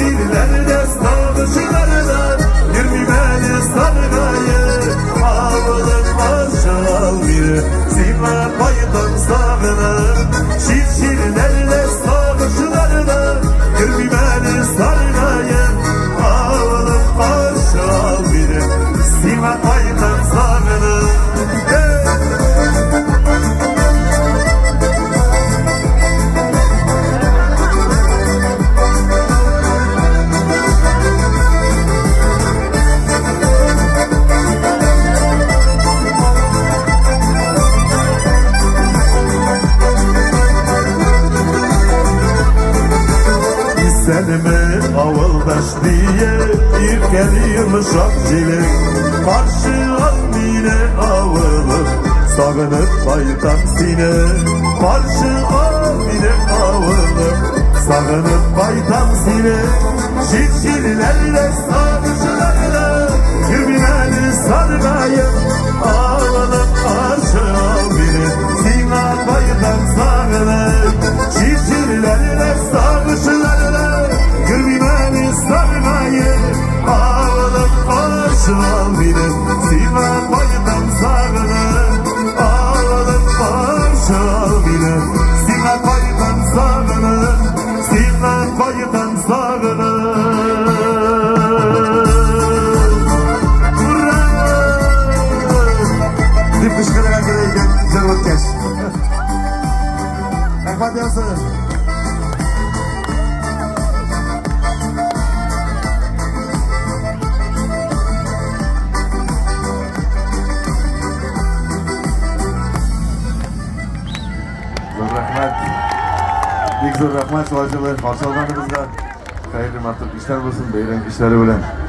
şişirlerde sağışlarda girmemeli sargayı ağılın aşağı bir sima paydan sağına şişirlerde sağışlarda girmemeli sargayı ağılın aşağı bir sima paydan sağına Senimi avuldaş diye yirkeli yumuşak cili karşı al mine avılıp sağınıp baytam sine karşı al mine avılıp sağınıp baytam sine şişirlerle sağışlarla girmeli sargayım avılıp karşı al mine sine baytam sağınıp şişirlerle sağışlarla girmemeli sargayı ağılıp karşılan benim sima paydan sağını ağılıp karşılan benim sima paydan sağını sima paydan sağını dip kışkırığa gereken zırvıt kes Erfat Yansın Rahmat. Rahmat, şovacılığı, parçalarınızda hayırlı matlık işler olsun, beyren işleri bilen.